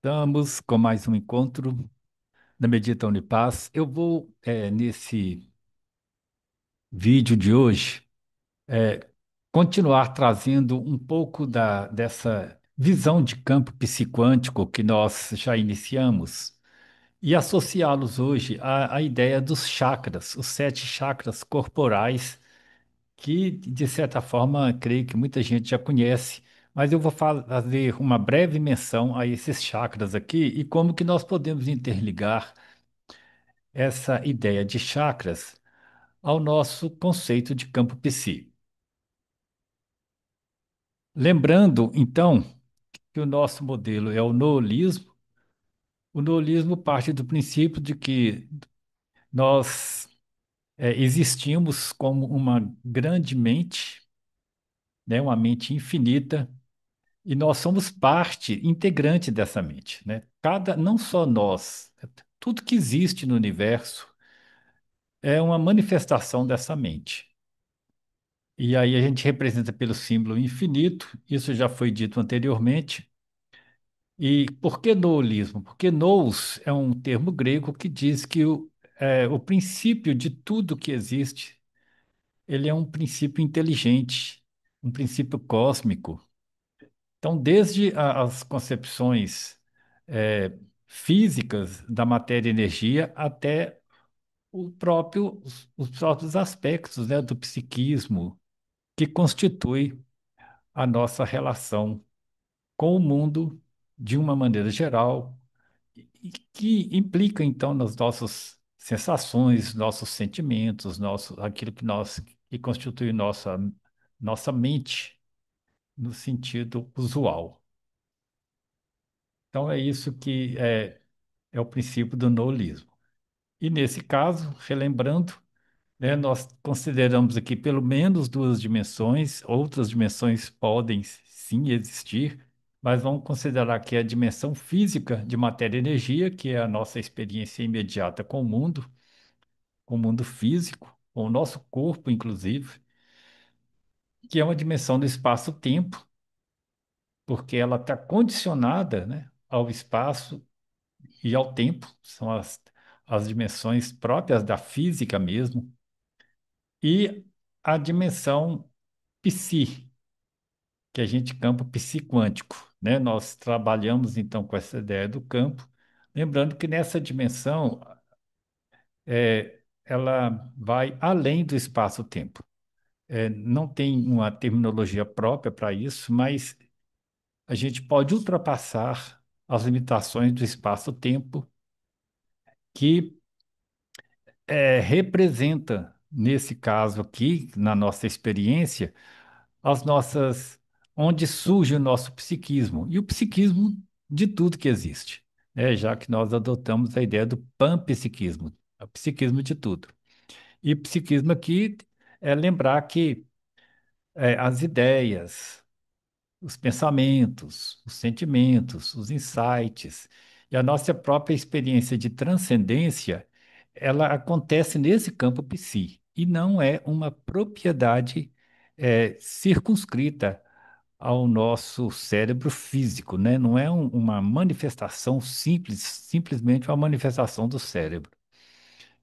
Estamos com mais um encontro da Medita Unipaz. Eu vou, nesse vídeo de hoje, eh, continuar trazendo um pouco dessa visão de campo psiquântico que nós já iniciamos e associá-los hoje à ideia dos chakras, os 7 chakras corporais, que, de certa forma, creio que muita gente já conhece. Mas eu vou fazer uma breve menção a esses chakras aqui e como que nós podemos interligar essa ideia de chakras ao nosso conceito de campo psi. Lembrando, então, que o nosso modelo é o noolismo. O noolismo parte do princípio de que nós existimos como uma grande mente, né, uma mente infinita, e nós somos parte integrante dessa mente, né? Não só nós, tudo que existe no universo é uma manifestação dessa mente. E aí a gente representa pelo símbolo infinito, isso já foi dito anteriormente. E por que noolismo? Porque nous é um termo grego que diz que o princípio de tudo que existe, ele é um princípio inteligente, um princípio cósmico. Então, desde as concepções físicas da matéria e energia até os próprios aspectos, né, do psiquismo que constitui a nossa relação com o mundo de uma maneira geral, e que implica então nas nossas sensações, nossos sentimentos, aquilo que constitui nossa mente no sentido usual. Então é isso que é o princípio do nolismo. E nesse caso, relembrando, né, nós consideramos aqui pelo menos 2 dimensões, outras dimensões podem sim existir, mas vamos considerar que a dimensão física de matéria e energia, que é a nossa experiência imediata com o mundo físico, com o nosso corpo, inclusive, que é uma dimensão do espaço-tempo, porque ela está condicionada, né, ao espaço e ao tempo, são as dimensões próprias da física mesmo, e a dimensão psi, que a gente campo psiquântico, né? Nós trabalhamos então com essa ideia do campo, lembrando que nessa dimensão ela vai além do espaço-tempo. Não tem uma terminologia própria para isso, mas a gente pode ultrapassar as limitações do espaço-tempo que representa, nesse caso aqui, na nossa experiência, as nossas, onde surge o nosso psiquismo e o psiquismo de tudo que existe, né? Já que nós adotamos a ideia do panpsiquismo, o psiquismo de tudo. E psiquismo aqui é lembrar que as ideias, os pensamentos, os sentimentos, os insights e a nossa própria experiência de transcendência, ela acontece nesse campo psi e não é uma propriedade circunscrita ao nosso cérebro físico, né? Não é uma manifestação simples, simplesmente uma manifestação do cérebro.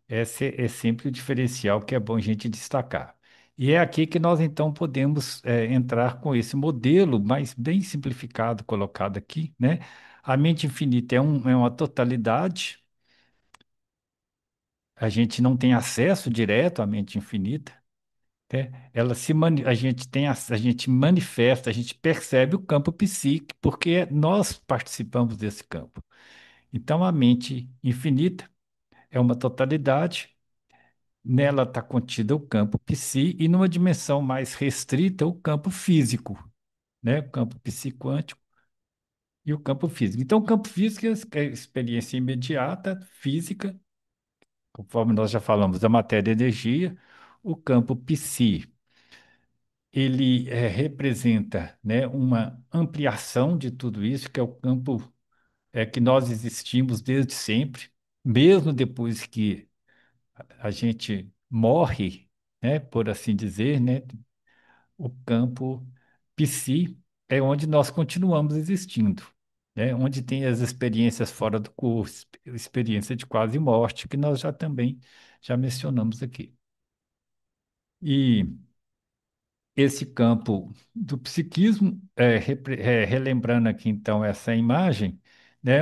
Esse é sempre o diferencial que é bom a gente destacar. E é aqui que nós então podemos entrar com esse modelo mais bem simplificado colocado aqui, né? A mente infinita é uma totalidade, a gente não tem acesso direto à mente infinita, né? A gente a gente manifesta, a gente percebe o campo psíquico, porque nós participamos desse campo. Então, a mente infinita é uma totalidade. Nela está contido o campo psi e numa dimensão mais restrita o campo físico, né? O campo psiquântico e o campo físico. Então, o campo físico é a experiência imediata, física, conforme nós já falamos, da matéria e energia. O campo psi, ele representa, né, uma ampliação de tudo isso, que é o campo que nós existimos desde sempre, mesmo depois que a gente morre, né, por assim dizer, né? O campo psi é onde nós continuamos existindo. né? Onde tem as experiências fora do corpo, experiência de quase morte, que nós já também já mencionamos aqui. E esse campo do psiquismo, relembrando aqui então essa imagem, né,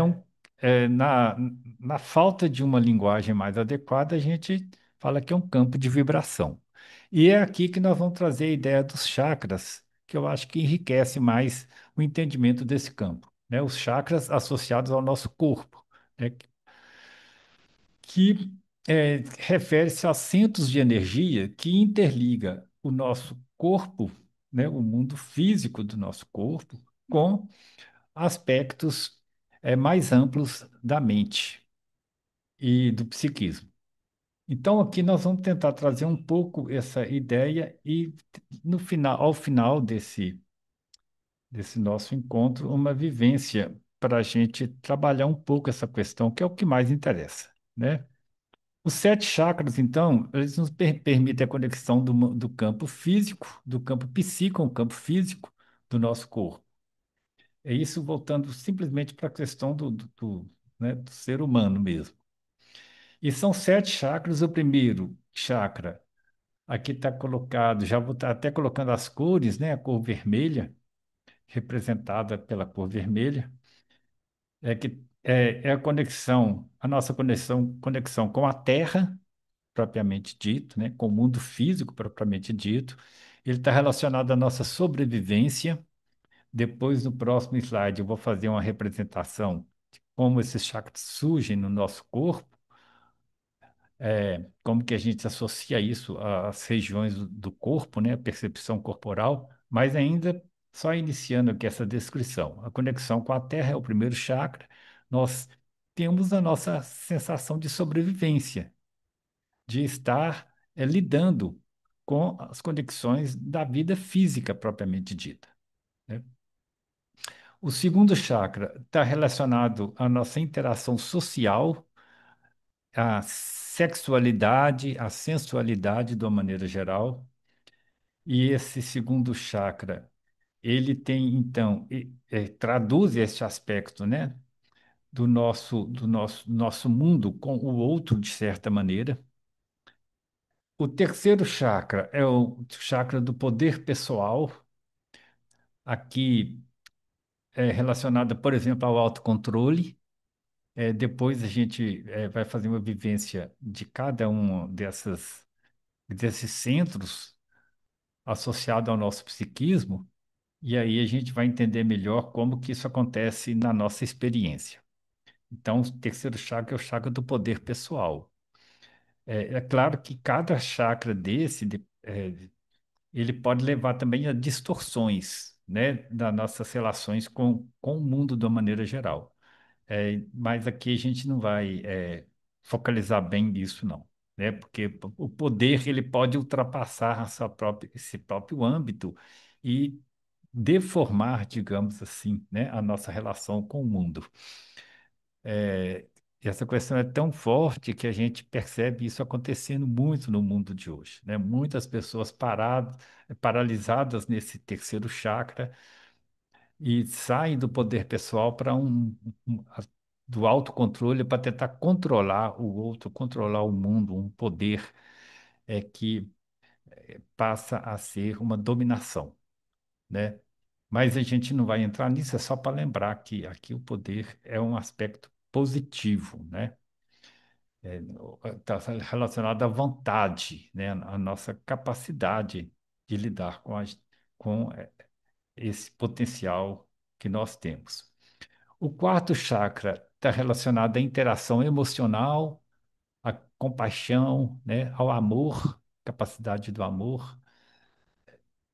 na falta de uma linguagem mais adequada, a gente fala que é um campo de vibração. E é aqui que nós vamos trazer a ideia dos chakras, que eu acho que enriquece mais o entendimento desse campo, né? Os chakras associados ao nosso corpo, né? Que refere-se a centros de energia que interliga o nosso corpo, né, o mundo físico do nosso corpo, com aspectos mais amplos da mente e do psiquismo. Então, aqui nós vamos tentar trazer um pouco essa ideia e, no final, ao final desse nosso encontro, uma vivência para a gente trabalhar um pouco essa questão, que é o que mais interessa, né? Os sete chakras, então, eles nos permitem a conexão do campo físico, do campo psíquico com o campo físico do nosso corpo. É isso voltando simplesmente para a questão né, do ser humano mesmo. E são sete chakras. O primeiro chakra, aqui está colocado, já vou estar até colocando as cores, né? A cor vermelha, representada pela cor vermelha, é a conexão, a nossa conexão com a Terra propriamente dito, né, com o mundo físico propriamente dito. Ele está relacionado à nossa sobrevivência. Depois, no próximo slide, eu vou fazer uma representação de como esses chakras surgem no nosso corpo, como que a gente associa isso às regiões do corpo, né, a percepção corporal, mas ainda só iniciando aqui essa descrição. A conexão com a Terra é o primeiro chakra. Nós temos a nossa sensação de sobrevivência, de estar lidando com as conexões da vida física propriamente dita, né? O segundo chakra está relacionado à nossa interação social, à sexualidade, à sensualidade de uma maneira geral. E esse segundo chakra, ele tem, então, traduz esse aspecto, né, do nosso mundo com o outro, de certa maneira. O terceiro chakra é o chakra do poder pessoal, aqui é relacionado, por exemplo, ao autocontrole. Depois a gente vai fazer uma vivência de cada um desses centros associado ao nosso psiquismo, e aí a gente vai entender melhor como que isso acontece na nossa experiência. Então, o terceiro chakra é o chakra do poder pessoal. É claro que cada chakra ele pode levar também a distorções, né, das nossas relações com o mundo de uma maneira geral. Mas aqui a gente não vai focalizar bem nisso, não, né? Porque o poder ele pode ultrapassar esse próprio âmbito e deformar, digamos assim, né, a nossa relação com o mundo. É, e essa questão é tão forte que a gente percebe isso acontecendo muito no mundo de hoje, né? Muitas pessoas paralisadas nesse terceiro chakra e saem do poder pessoal para do autocontrole para tentar controlar o outro, controlar o mundo, um poder que passa a ser uma dominação, né? Mas a gente não vai entrar nisso, é só para lembrar que aqui o poder é um aspecto positivo, né? Está relacionado à vontade, né? À nossa capacidade de lidar com esse potencial que nós temos. O quarto chakra está relacionado à interação emocional, à compaixão, né? Ao amor, capacidade do amor,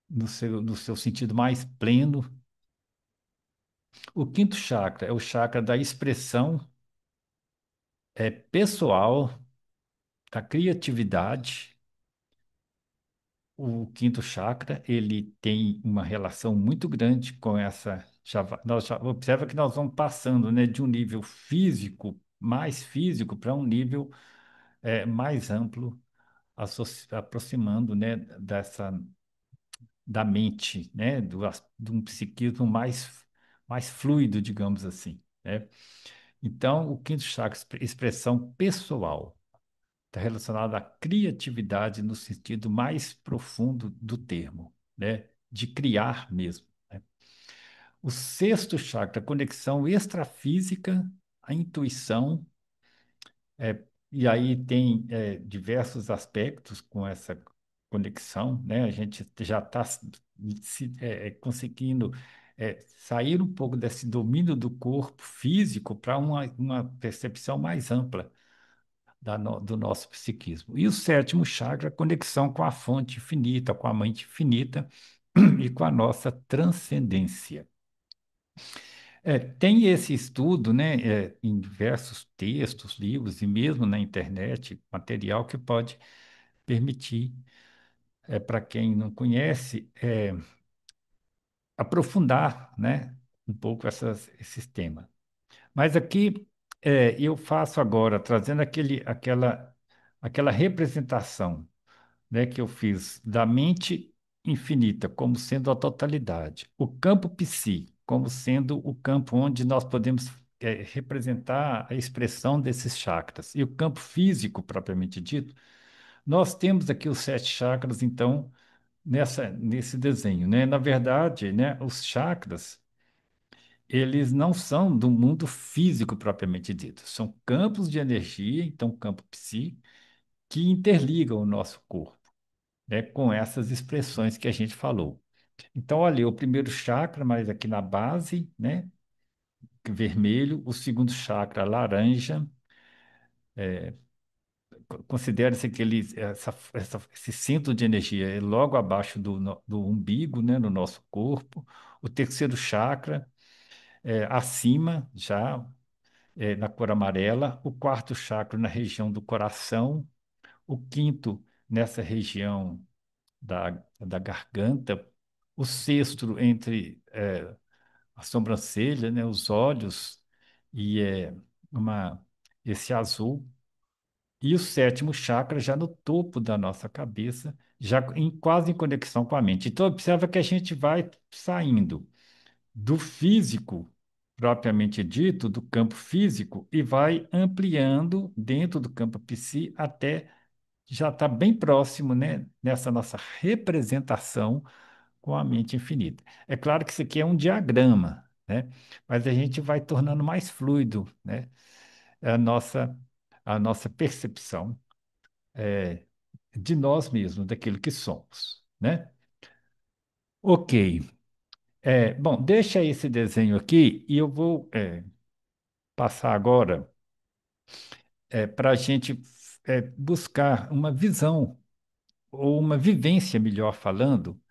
no seu sentido mais pleno. O quinto chakra é o chakra da expressão pessoal, da criatividade. O quinto chakra, ele tem uma relação muito grande com essa. Observa que nós vamos passando, né, de um nível físico, mais físico, para um nível mais amplo, aproximando, né, da mente, né, de um psiquismo mais mais fluido, digamos assim, né? Então, o quinto chakra, expressão pessoal, está relacionado à criatividade no sentido mais profundo do termo, né? De criar mesmo, né? O sexto chakra, conexão extrafísica, a intuição, é, e aí tem diversos aspectos com essa conexão, né? A gente já está conseguindo sair um pouco desse domínio do corpo físico para uma percepção mais ampla do nosso psiquismo. E o sétimo chakra, conexão com a fonte infinita, com a mente infinita e com a nossa transcendência. Tem esse estudo, né, em diversos textos, livros e mesmo na internet, material que pode permitir, para quem não conhece, aprofundar, né, um pouco esses temas. Mas aqui eu faço agora, trazendo aquela representação, né, que eu fiz da mente infinita como sendo a totalidade, o campo psi como sendo o campo onde nós podemos representar a expressão desses chakras, e o campo físico propriamente dito, nós temos aqui os sete chakras, então, nesse desenho, né? Na verdade, né, os chakras, eles não são do mundo físico propriamente dito, são campos de energia, então, campo psi, que interligam o nosso corpo, né, com essas expressões que a gente falou. Então, olha, o primeiro chakra, mas aqui na base, né, vermelho, o segundo chakra, laranja, considera-se que esse centro de energia é logo abaixo do umbigo, né, no nosso corpo. O terceiro chakra, acima, já, na cor amarela. O quarto chakra, na região do coração. O quinto, nessa região da garganta. O sexto, entre a sobrancelha, né, os olhos, e uma, esse azul. E o sétimo chakra já no topo da nossa cabeça, já quase em conexão com a mente. Então, observa que a gente vai saindo do físico, propriamente dito, do campo físico, e vai ampliando dentro do campo psi até já estar bem próximo, né, nessa nossa representação com a mente infinita. É claro que isso aqui é um diagrama, né? Mas a gente vai tornando mais fluido, né? A nossa, a nossa percepção é, de nós mesmos, daquilo que somos, né? Ok. Bom, deixa esse desenho aqui e eu vou passar agora para a gente buscar uma visão ou uma vivência, melhor falando,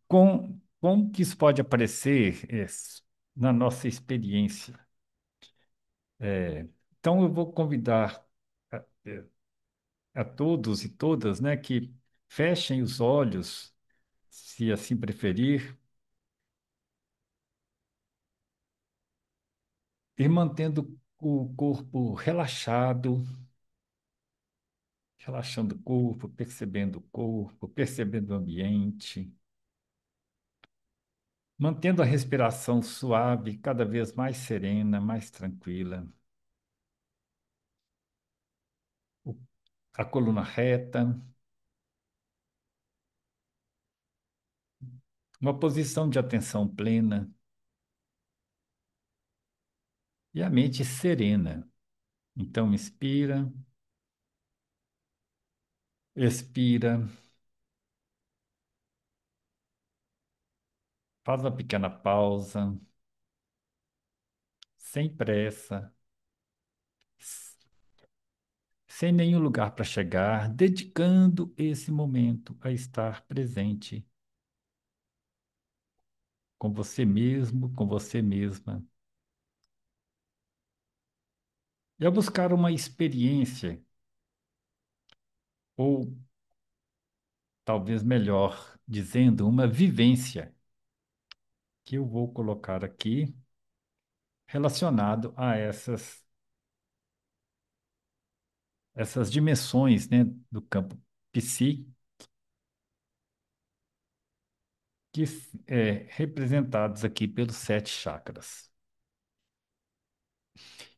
com como que isso pode aparecer na nossa experiência. Então, eu vou convidar a, a todos e todas, né, que fechem os olhos, se assim preferir, e mantendo o corpo relaxado, relaxando o corpo, percebendo o ambiente, mantendo a respiração suave, cada vez mais serena, mais tranquila, o- a coluna reta, uma posição de atenção plena e a mente serena. Então, inspira, expira, faz uma pequena pausa, sem pressa, sem nenhum lugar para chegar, dedicando esse momento a estar presente com você mesmo, com você mesma, e a buscar uma experiência, ou talvez melhor dizendo, uma vivência, que eu vou colocar aqui relacionado a essas dimensões, né, do campo psi, representados aqui pelos sete chakras.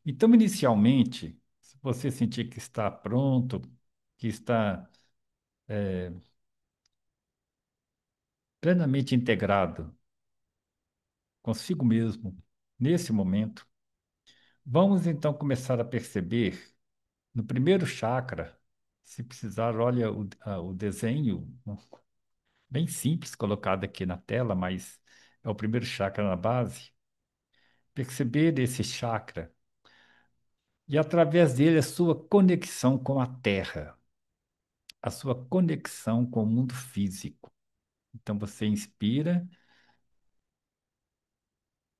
Então, inicialmente, se você sentir que está pronto, que está plenamente integrado consigo mesmo, nesse momento, vamos então começar a perceber no primeiro chakra, se precisar, olha o desenho bem simples colocado aqui na tela, mas é o primeiro chakra na base. Perceber esse chakra e, através dele, a sua conexão com a Terra, a sua conexão com o mundo físico. Então, você inspira,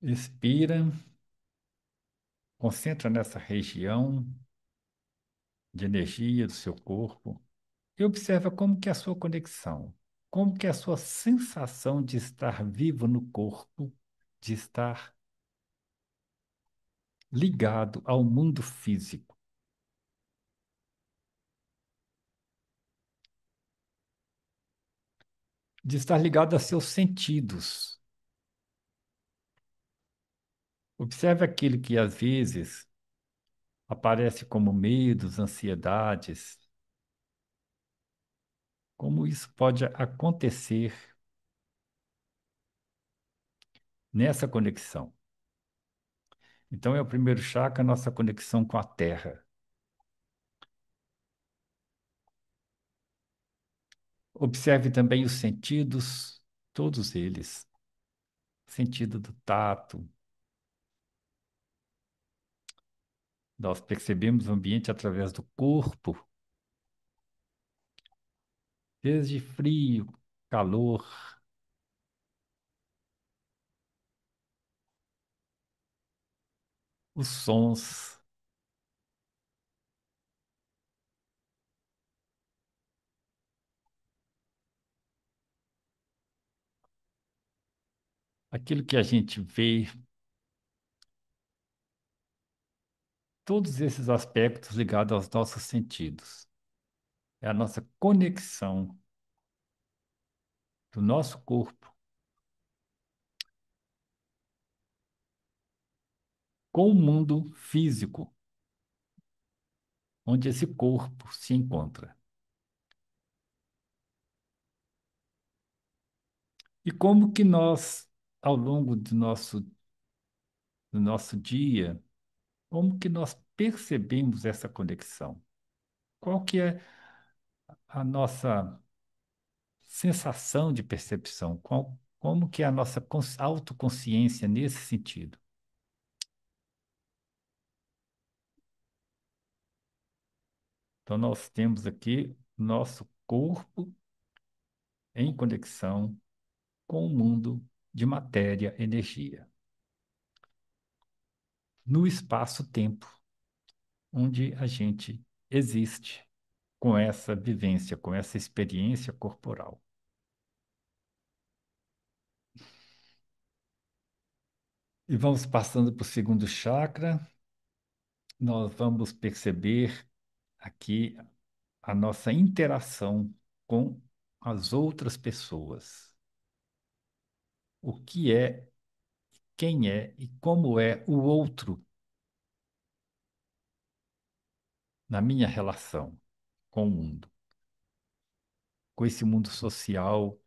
expira, concentra nessa região de energia do seu corpo e observa como que é a sua conexão, como que é a sua sensação de estar vivo no corpo, de estar ligado ao mundo físico, de estar ligado a seus sentidos. Observe aquilo que às vezes aparece como medos, ansiedades, como isso pode acontecer nessa conexão. Então, é o primeiro chakra, a nossa conexão com a Terra. Observe também os sentidos, todos eles. Sentido do tato. Nós percebemos o ambiente através do corpo, desde frio, calor, os sons, aquilo que a gente vê, todos esses aspectos ligados aos nossos sentidos. É a nossa conexão do nosso corpo com o mundo físico, onde esse corpo se encontra. E como que nós, ao longo do nosso dia, como que nós percebemos essa conexão? Qual que é a nossa sensação de percepção? Como que é a nossa autoconsciência nesse sentido? Então, nós temos aqui nosso corpo em conexão com o mundo de matéria, energia, no espaço-tempo, onde a gente existe com essa vivência, com essa experiência corporal. E vamos passando para o segundo chakra, nós vamos perceber aqui a nossa interação com as outras pessoas. O que é, quem é e como é o outro na minha relação com o mundo, com esse mundo social,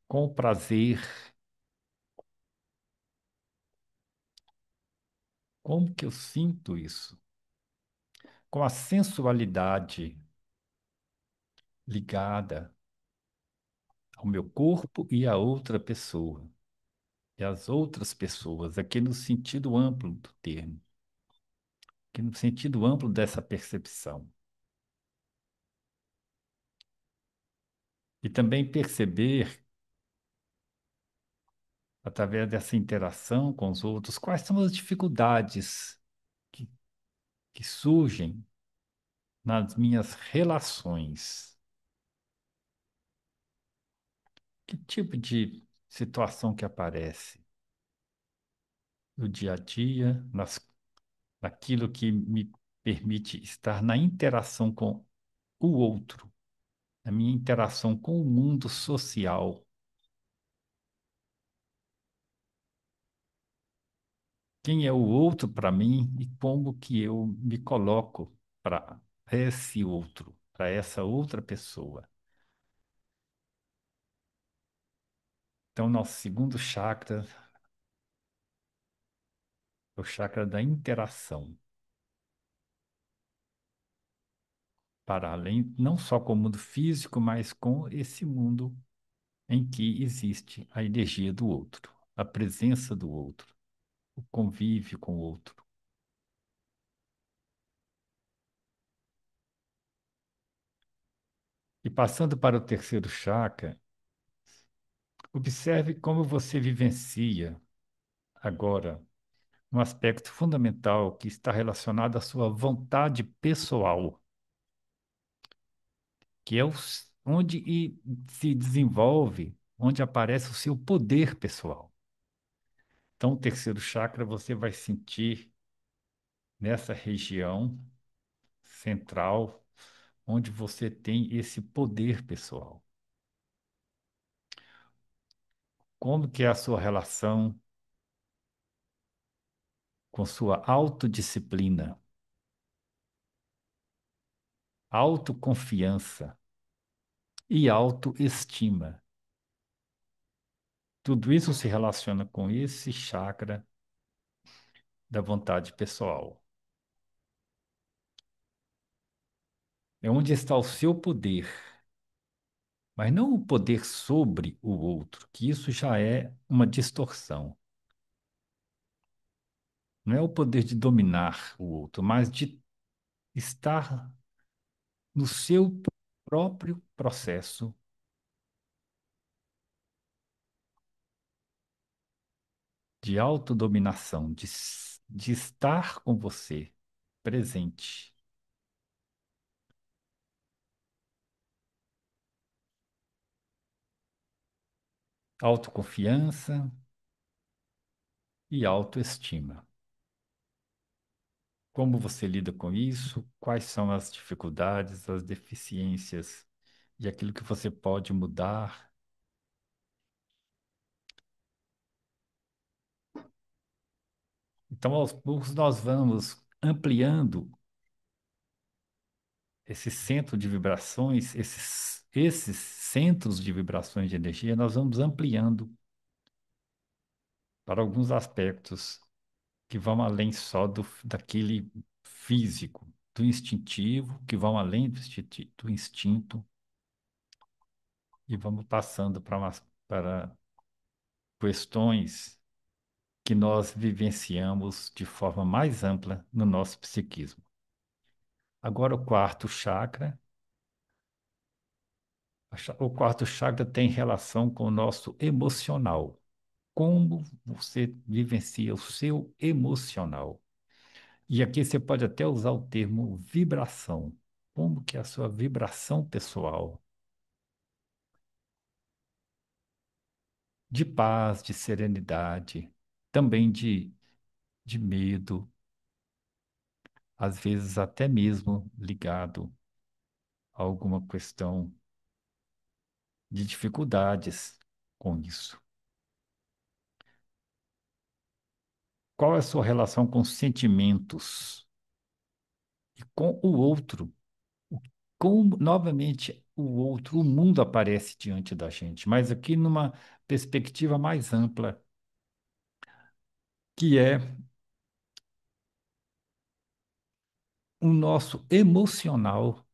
com o prazer, como que eu sinto isso, com a sensualidade ligada ao meu corpo e à outra pessoa, e às outras pessoas, aqui no sentido amplo do termo, aqui no sentido amplo dessa percepção. E também perceber, através dessa interação com os outros, quais são as dificuldades que, que surgem nas minhas relações. Que tipo de situação que aparece no dia a dia, naquilo que me permite estar na interação com o outro, a minha interação com o mundo social. Quem é o outro para mim e como que eu me coloco para esse outro, para essa outra pessoa. Então, nosso segundo chakra é o chakra da interação, para além, não só com o mundo físico, mas com esse mundo em que existe a energia do outro, a presença do outro, o convívio com o outro. E passando para o terceiro chakra, observe como você vivencia agora um aspecto fundamental que está relacionado à sua vontade pessoal, que é onde se desenvolve, onde aparece o seu poder pessoal. Então, o terceiro chakra você vai sentir nessa região central, onde você tem esse poder pessoal. Como que é a sua relação com sua autodisciplina, autoconfiança e autoestima? Tudo isso se relaciona com esse chakra da vontade pessoal. É onde está o seu poder, mas não o poder sobre o outro, que isso já é uma distorção. Não é o poder de dominar o outro, mas de estar no seu próprio processo de autodominação, de estar com você presente. Autoconfiança e autoestima. Como você lida com isso? Quais são as dificuldades, as deficiências e aquilo que você pode mudar? Então, aos poucos, nós vamos ampliando esse centro de vibrações, esses centros de vibrações de energia, nós vamos ampliando para alguns aspectos que vão além só daquele físico, do instintivo, que vão além do instinto, e vamos passando para questões que nós vivenciamos de forma mais ampla no nosso psiquismo. Agora, o quarto chakra. O quarto chakra tem relação com o nosso emocional. Como você vivencia o seu emocional? E aqui você pode até usar o termo vibração. Como que é a sua vibração pessoal? De paz, de serenidade, também de medo, às vezes até mesmo ligado a alguma questão de dificuldades com isso. Qual é a sua relação com sentimentos e com o outro? Como, novamente, o outro, o mundo aparece diante da gente, mas aqui numa perspectiva mais ampla, que é o nosso emocional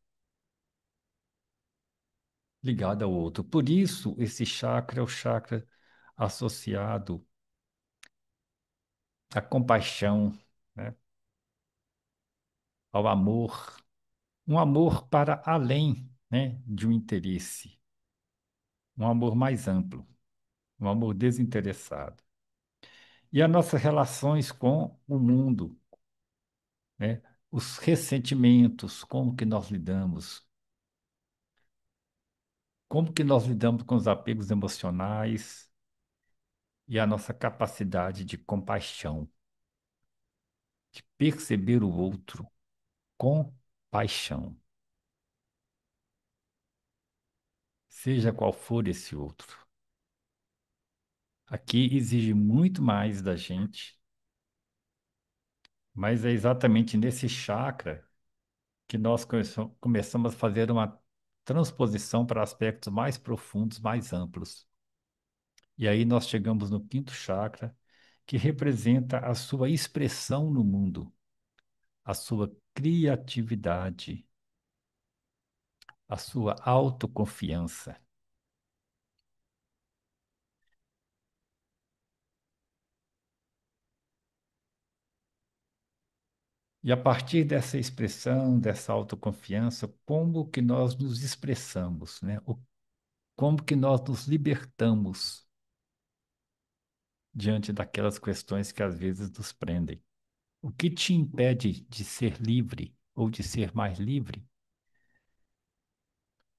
ligado ao outro. Por isso, esse chakra é o chakra associado à compaixão, né? Ao amor, um amor para além, né, de um interesse, um amor mais amplo, um amor desinteressado. E as nossas relações com o mundo, né? Os ressentimentos, como que nós lidamos com os apegos emocionais e a nossa capacidade de compaixão, de perceber o outro com paixão. seja qual for esse outro. Aqui exige muito mais da gente, mas é exatamente nesse chakra que nós começamos a fazer uma transposição para aspectos mais profundos, mais amplos. E aí nós chegamos no quinto chakra, que representa a sua expressão no mundo, a sua criatividade, a sua autoconfiança. E a partir dessa expressão, dessa autoconfiança, como que nós nos expressamos, né? Como que nós nos libertamos diante daquelas questões que às vezes nos prendem? O que te impede de ser livre ou de ser mais livre?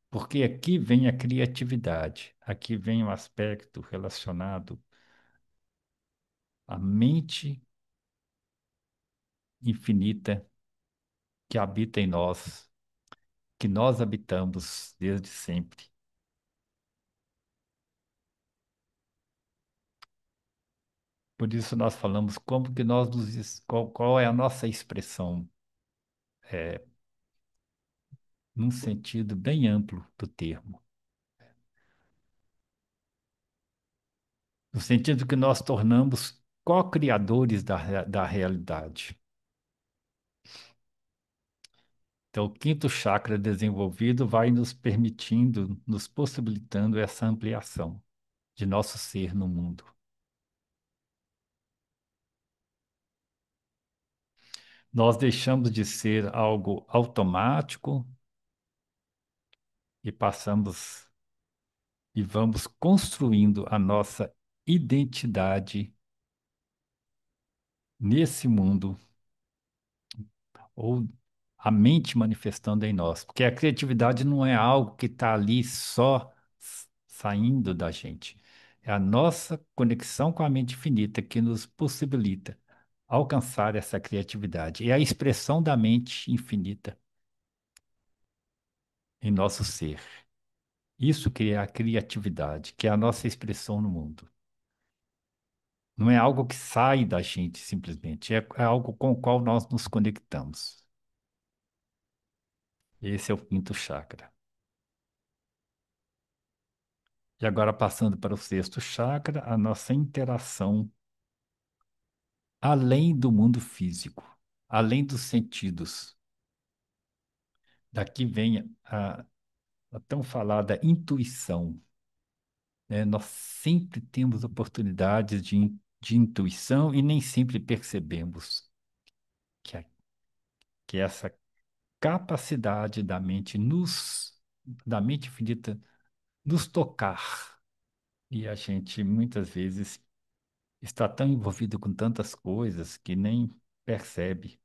Porque aqui vem a criatividade, aqui vem o aspecto relacionado à mente infinita que habita em nós, que nós habitamos desde sempre. Por isso nós falamos como que qual é a nossa expressão, é, num sentido bem amplo do termo. No sentido que nós tornamos co-criadores da realidade. Então, o quinto chakra desenvolvido vai nos permitindo, nos possibilitando essa ampliação de nosso ser no mundo. Nós deixamos de ser algo automático e passamos e vamos construindo a nossa identidade nesse mundo, ou a mente manifestando em nós. Porque a criatividade não é algo que está ali só saindo da gente. É a nossa conexão com a mente infinita que nos possibilita alcançar essa criatividade. É a expressão da mente infinita em nosso ser. Isso que é a criatividade, que é a nossa expressão no mundo. Não é algo que sai da gente simplesmente, é algo com o qual nós nos conectamos. Esse é o quinto chakra. E agora, passando para o sexto chakra, a nossa interação além do mundo físico, além dos sentidos. Daqui vem a tão falada intuição, né? Nós sempre temos oportunidades de intuição e nem sempre percebemos que, que essa capacidade da mente infinita, nos tocar. E a gente muitas vezes está tão envolvido com tantas coisas que nem percebe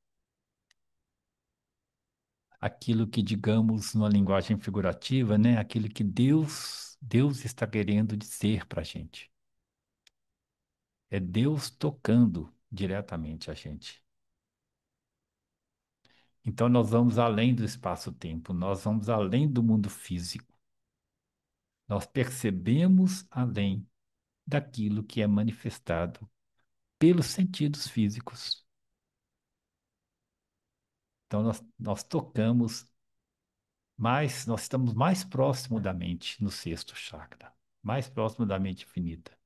aquilo que, digamos, numa linguagem figurativa, né? Aquilo que Deus está querendo dizer para a gente. É Deus tocando diretamente a gente. Então nós vamos além do espaço-tempo, nós vamos além do mundo físico. Nós percebemos além daquilo que é manifestado pelos sentidos físicos. Então nós tocamos mais, nós estamos mais próximo da mente no sexto chakra, mais próximo da mente infinita.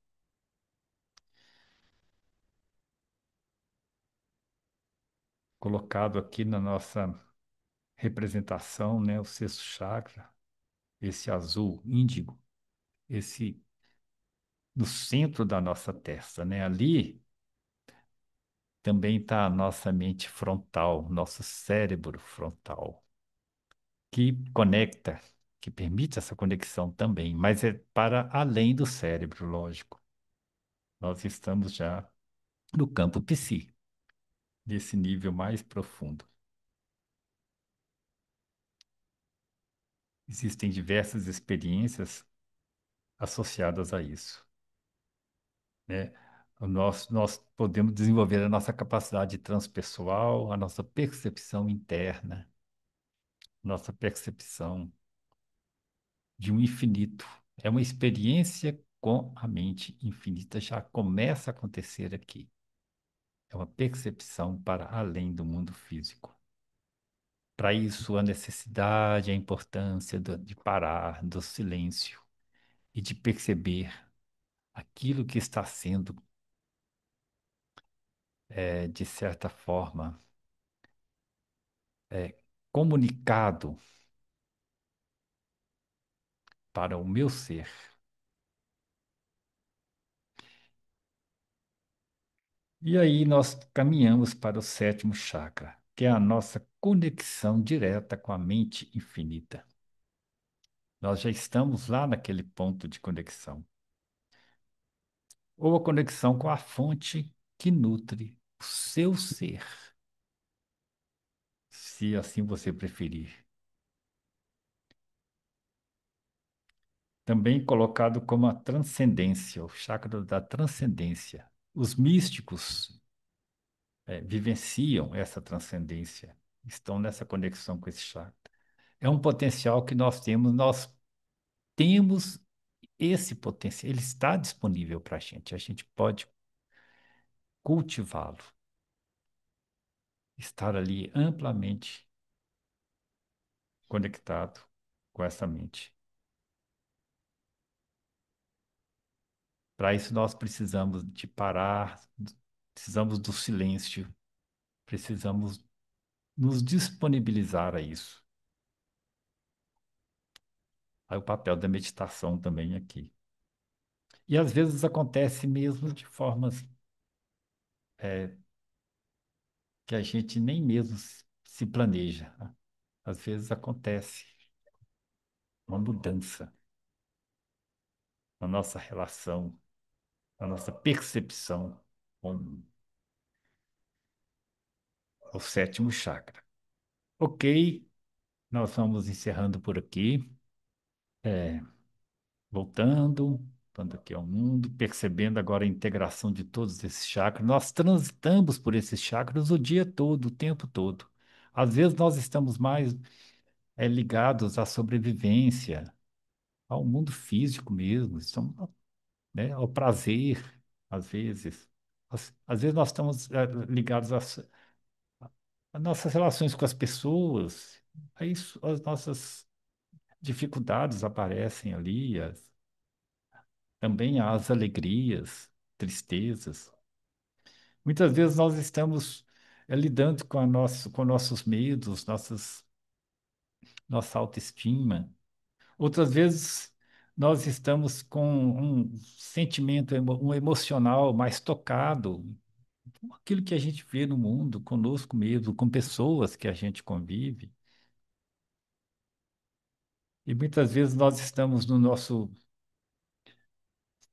Colocado aqui na nossa representação, né, o sexto chakra, esse azul índigo, esse no centro da nossa testa, né? Ali também está a nossa mente frontal, nosso cérebro frontal, que conecta, que permite essa conexão também, mas é para além do cérebro, lógico. Nós estamos já no campo psi, nesse nível mais profundo. Existem diversas experiências associadas a isso, né? Nós podemos desenvolver a nossa capacidade transpessoal, a nossa percepção interna, nossa percepção de um infinito. É uma experiência com a mente infinita, já começa a acontecer aqui. É uma percepção para além do mundo físico. Para isso, a necessidade, a importância de parar, do silêncio e de perceber aquilo que está sendo, de certa forma, é, comunicado para o meu ser. E aí nós caminhamos para o sétimo chakra, que é a nossa conexão direta com a mente infinita. Nós já estamos lá naquele ponto de conexão, ou a conexão com a fonte que nutre o seu ser, se assim você preferir. Também colocado como a transcendência, o chakra da transcendência. Os místicos vivenciam essa transcendência, estão nessa conexão com esse chakra. É um potencial que nós temos esse potencial, ele está disponível para a gente pode cultivá-lo, estar ali amplamente conectado com essa mente. Para isso, nós precisamos de parar, precisamos do silêncio, precisamos nos disponibilizar a isso. Aí o papel da meditação também aqui. E às vezes acontece mesmo de formas é, que a gente nem mesmo se planeja. Às vezes acontece uma mudança na nossa relação, na nossa percepção com o sétimo chakra. Ok, nós vamos encerrando por aqui, é, voltando, voltando aqui ao mundo, percebendo agora a integração de todos esses chakras. Nós transitamos por esses chakras o dia todo, o tempo todo. Às vezes nós estamos mais ligados à sobrevivência, ao mundo físico mesmo, estamos, né, ao prazer, às vezes. Às vezes nós estamos ligados às nossas relações com as pessoas, aí as nossas dificuldades aparecem ali, também as alegrias, tristezas. Muitas vezes nós estamos lidando com nossos medos, nossa autoestima. Outras vezes nós estamos com um sentimento, um emocional mais tocado, com aquilo que a gente vê no mundo, conosco mesmo, com pessoas que a gente convive. E muitas vezes nós estamos no nosso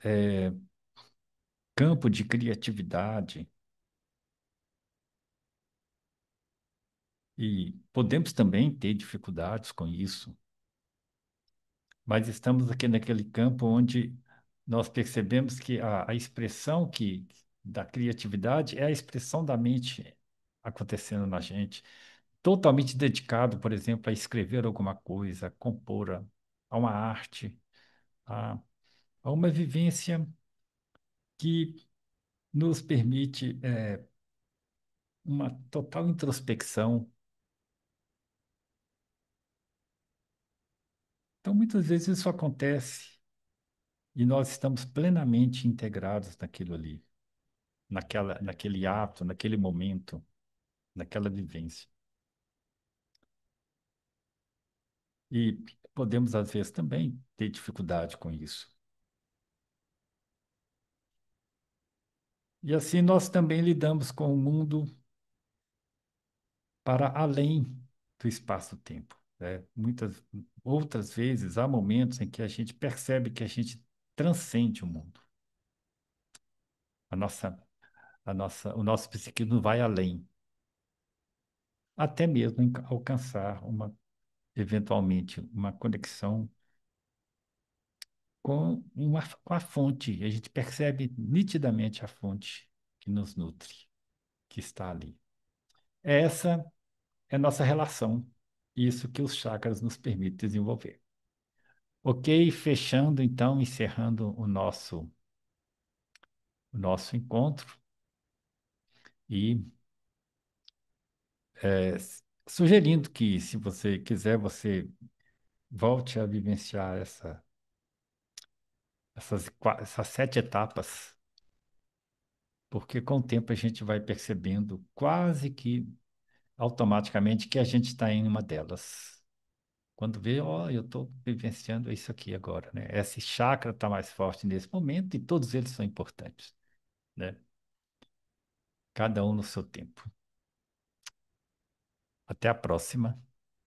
eh, campo de criatividade e podemos também ter dificuldades com isso, mas estamos aqui naquele campo onde nós percebemos que a expressão da criatividade é a expressão da mente acontecendo na gente, totalmente dedicado, por exemplo, a escrever alguma coisa, a compor a uma arte, a, a uma vivência que nos permite uma total introspecção. Então, muitas vezes isso acontece e nós estamos plenamente integrados naquilo ali, naquele ato, naquele momento, naquela vivência. E podemos, às vezes, também ter dificuldade com isso. E assim nós também lidamos com o mundo para além do espaço-tempo, né? Muitas outras vezes há momentos em que a gente percebe que a gente transcende o mundo. A nossa, o nosso psiquismo vai além, até mesmo alcançar eventualmente, uma conexão com a fonte. A gente percebe nitidamente a fonte que nos nutre, que está ali. Essa é a nossa relação, isso que os chakras nos permitem desenvolver. Ok, fechando então, encerrando o nosso encontro e sugerindo que, se você quiser, você volte a vivenciar essas 7 etapas, porque com o tempo a gente vai percebendo quase que automaticamente que a gente está em uma delas. Quando vê, ó, eu estou vivenciando isso aqui agora, né? Esse chakra está mais forte nesse momento e todos eles são importantes, né? Cada um no seu tempo. Até a próxima.